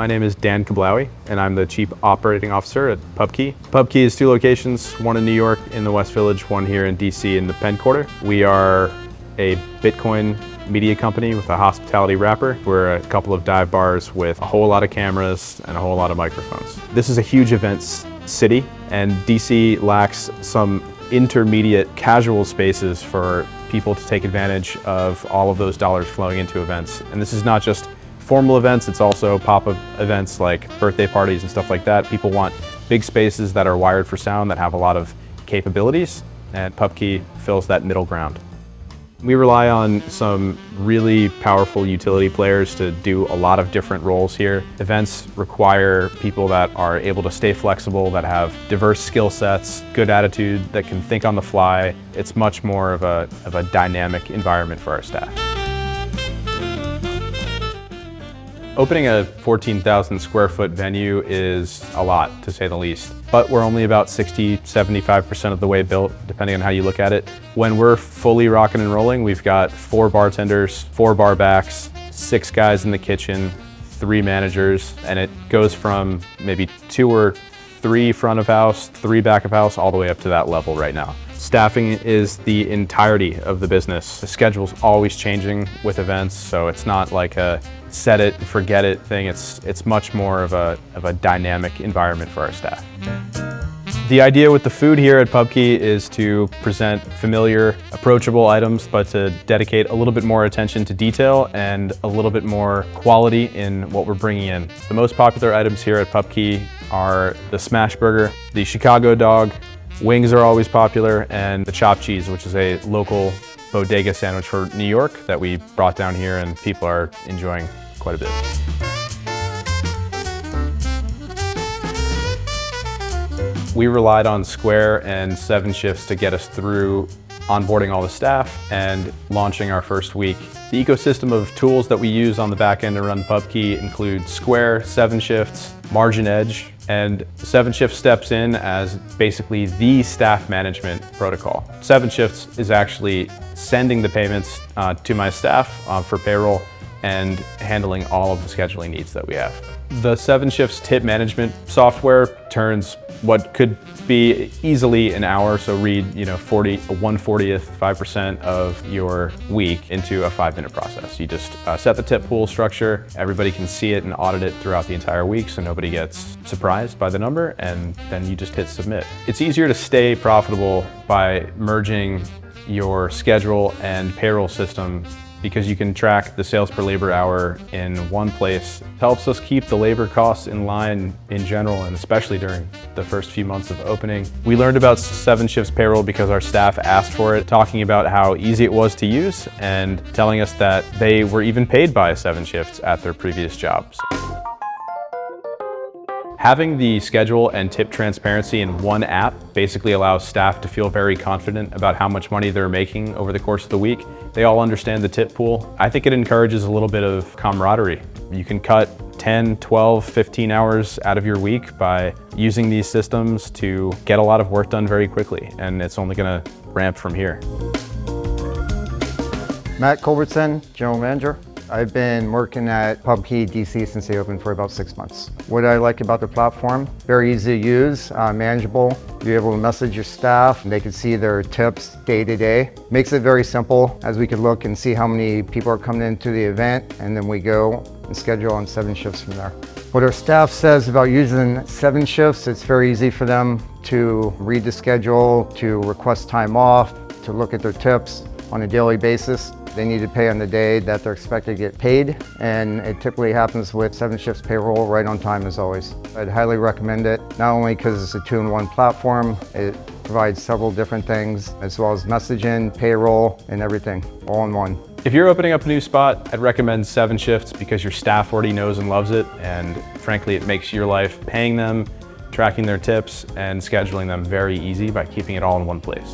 My name is Dan Kablawi, and I'm the Chief Operating Officer at PubKey. PubKey is 2 locations, one in New York in the West Village, one here in DC in the Penn Quarter. We are a Bitcoin media company with a hospitality wrapper. We're a couple of dive bars with a whole lot of cameras and a whole lot of microphones. This is a huge events city, and DC lacks some intermediate casual spaces for people to take advantage of all of those dollars flowing into events. And this is not just formal events, it's also pop-up events like birthday parties and stuff like that. People want big spaces that are wired for sound, that have a lot of capabilities, and PubKey fills that middle ground. We rely on some really powerful utility players to do a lot of different roles here. Events require people that are able to stay flexible, that have diverse skill sets, good attitude, that can think on the fly. It's much more of a dynamic environment for our staff. Opening a 14,000 square foot venue is a lot, to say the least. But we're only about 60–75% of the way built, depending on how you look at it. When we're fully rocking and rolling, we've got 4 bartenders, 4 bar backs, 6 guys in the kitchen, 3 managers, and it goes from maybe 2 or 3 front of house, 3 back of house, all the way up to that level right now. Staffing is the entirety of the business. The schedule's always changing with events, so it's not like a set it, forget it thing. It's much more of a dynamic environment for our staff. The idea with the food here at PubKey is to present familiar, approachable items, but to dedicate a little bit more attention to detail and a little bit more quality in what we're bringing in. The most popular items here at PubKey are the smash burger, the Chicago dog, wings are always popular, and the chopped cheese, which is a local bodega sandwich for New York that we brought down here and people are enjoying quite a bit. We relied on Square and 7 shifts to get us through onboarding all the staff and launching our first week. The ecosystem of tools that we use on the back end to run PubKey includes Square, 7 shifts, Margin Edge, and 7 shifts steps in as basically the staff management protocol. 7 shifts is actually sending the payments to my staff for payroll and handling all of the scheduling needs that we have. The 7 shifts tip management software turns what could be easily an hour, so read 1/40th, 5% of your week into a 5-minute process. You just set the tip pool structure, everybody can see it and audit it throughout the entire week so nobody gets surprised by the number, and then you just hit submit. It's easier to stay profitable by merging your schedule and payroll system because you can track the sales per labor hour in one place. It helps us keep the labor costs in line in general, and especially during the first few months of opening. We learned about 7 shifts payroll because our staff asked for it, talking about how easy it was to use and telling us that they were even paid by 7 shifts at their previous jobs. Having the schedule and tip transparency in one app basically allows staff to feel very confident about how much money they're making over the course of the week. They all understand the tip pool. I think it encourages a little bit of camaraderie. You can cut 10, 12, 15 hours out of your week by using these systems to get a lot of work done very quickly, and it's only gonna ramp from here. Matt Culbertson, General Manager. I've been working at PubKey DC since they opened for about 6 months. What I like about the platform, very easy to use, manageable. You're able to message your staff and they can see their tips day to day. Makes it very simple as we can look and see how many people are coming into the event, and then we go and schedule on 7 shifts from there. What our staff says about using 7 shifts, it's very easy for them to read the schedule, to request time off, to look at their tips on a daily basis. They need to pay on the day that they're expected to get paid, and it typically happens with 7 shifts payroll right on time as always. I'd highly recommend it, not only because it's a 2-in-1 platform, it provides several different things, as well as messaging, payroll, and everything, all in one. If you're opening up a new spot, I'd recommend 7 shifts because your staff already knows and loves it, and frankly, it makes your life paying them, tracking their tips, and scheduling them very easy by keeping it all in one place.